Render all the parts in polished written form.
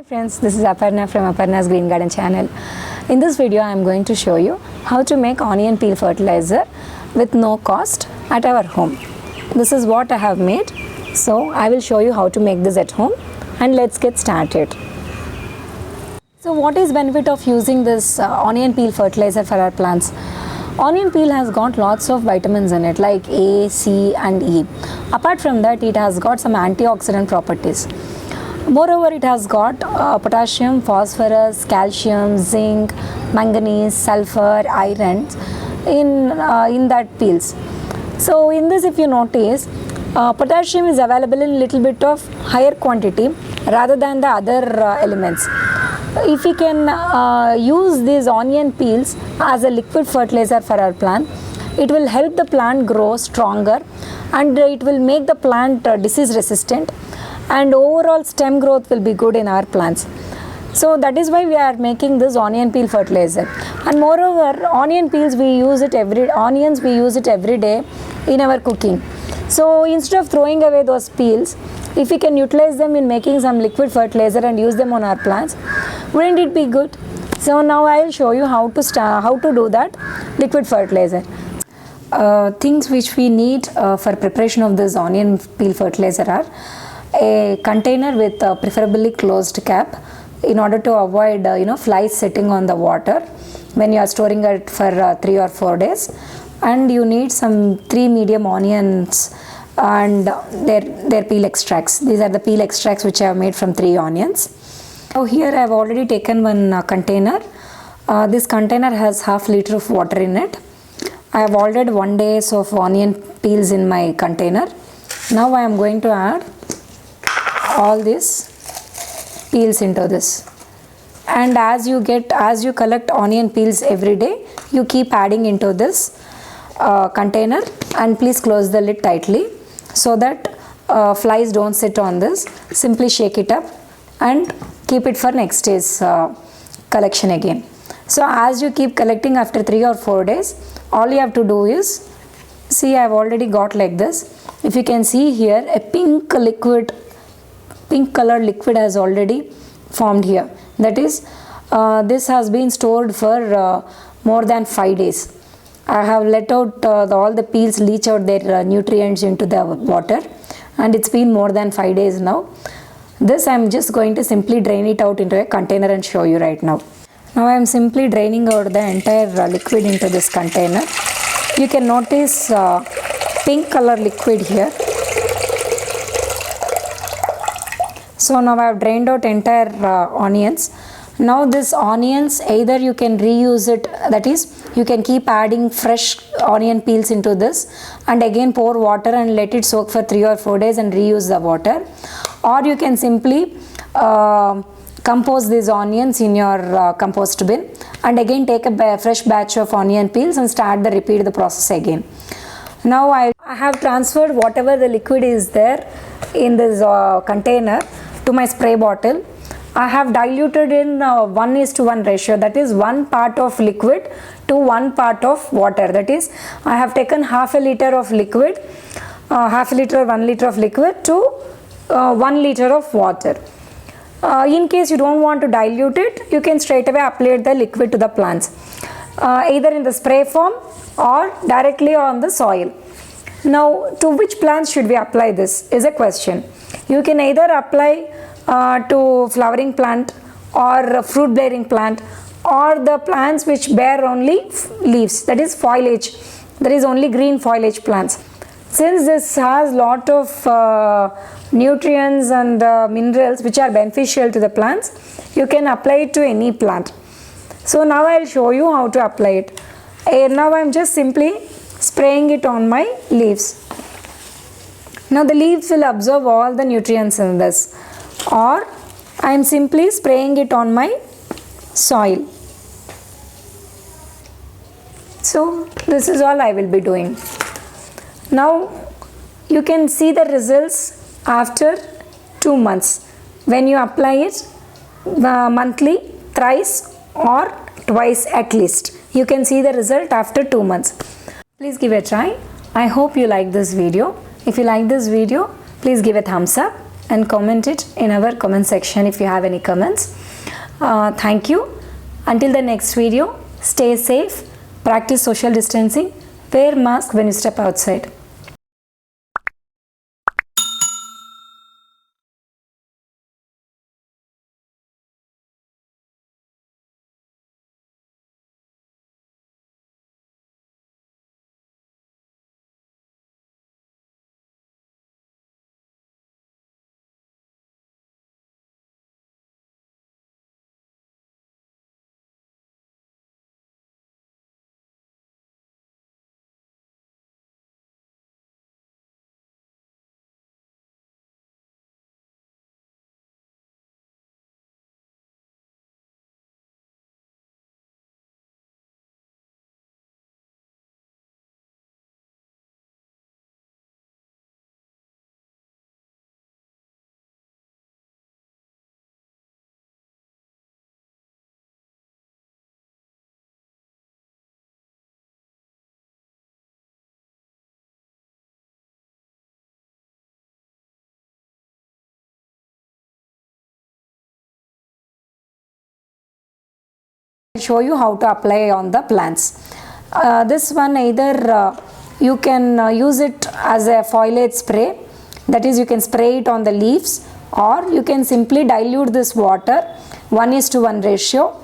Hi friends, this is Aparna from Aparna's Green Garden channel. In this video I am going to show you how to make onion peel fertilizer with no cost at our home. This is what I have made. So I will show you how to make this at home and let's get started. So what is benefit of using this onion peel fertilizer for our plants? Onion peel has got lots of vitamins in it like A, C and E. Apart from that, it has got some antioxidant properties. Moreover, it has got potassium, phosphorus, calcium, zinc, manganese, sulfur, iron in that peels. So in this, if you notice, potassium is available in little bit of higher quantity rather than the other elements. If we can use these onion peels as a liquid fertilizer for our plant, it will help the plant grow stronger and it will make the plant disease resistant, and overall stem growth will be good in our plants. So that is why we are making this onion peel fertilizer. And moreover, onions we use it every day in our cooking. So instead of throwing away those peels, if we can utilize them in making some liquid fertilizer and use them on our plants, wouldn't it be good? So now I will show you how to do that liquid fertilizer. Things which we need for preparation of this onion peel fertilizer are a container with preferably closed cap in order to avoid flies sitting on the water when you are storing it for 3 or 4 days, and you need some 3 medium onions and their peel extracts. These are the peel extracts which I have made from 3 onions. Now here I have already taken one container. This container has half liter of water in it. I have already 1 day of onion peels in my container. Now I am going to add all these peels into this, and as you collect onion peels every day, you keep adding into this container, and please close the lid tightly so that flies don't sit on this. Simply shake it up and keep it for next day's collection again. So as you keep collecting after 3 or 4 days, all you have to do is, see, I have already got like this. If you can see here, a pink colored liquid has already formed here. That is, this has been stored for more than 5 days. I have let out all the peels leach out their nutrients into the water, and it's been more than 5 days now. This I am just going to simply drain it out into a container and show you right now. Now I am simply draining out the entire liquid into this container. You can notice pink color liquid here. So now I have drained out entire onions. Now this onions, either you can reuse it, that is, you can keep adding fresh onion peels into this and again pour water and let it soak for 3 or 4 days and reuse the water, or you can simply compost these onions in your compost bin and again take a fresh batch of onion peels and repeat the process again. Now I have transferred whatever the liquid is there in this container to my spray bottle. I have diluted in 1:1 ratio, that is 1 part of liquid to 1 part of water. That is, I have taken half a liter of liquid, half a liter or 1 liter of liquid to 1 liter of water. In case you don't want to dilute it, you can straight away apply the liquid to the plants, either in the spray form or directly on the soil. Now, to which plants should we apply this is a question. You can either apply to flowering plant or fruit bearing plant, or the plants which bear only leaves, that is foliage, that is only green foliage plants. Since this has lot of nutrients and minerals which are beneficial to the plants, you can apply it to any plant. So now I will show you how to apply it. Now I am just simply spraying it on my leaves. Now the leaves will absorb all the nutrients in this, or I am simply spraying it on my soil. So this is all I will be doing. Now you can see the results after 2 months when you apply it monthly, thrice or twice at least. You can see the result after 2 months. Please give it a try. I hope you like this video. If you like this video, please give a thumbs up and comment it in our comment section if you have any comments. Thank you. Until the next video, stay safe, practice social distancing, wear mask when you step outside. Show you how to apply on the plants. This one either you can use it as a foliage spray, that is you can spray it on the leaves, or you can simply dilute this water 1:1 ratio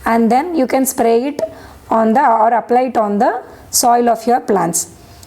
and then you can spray it on the or apply it on the soil of your plants.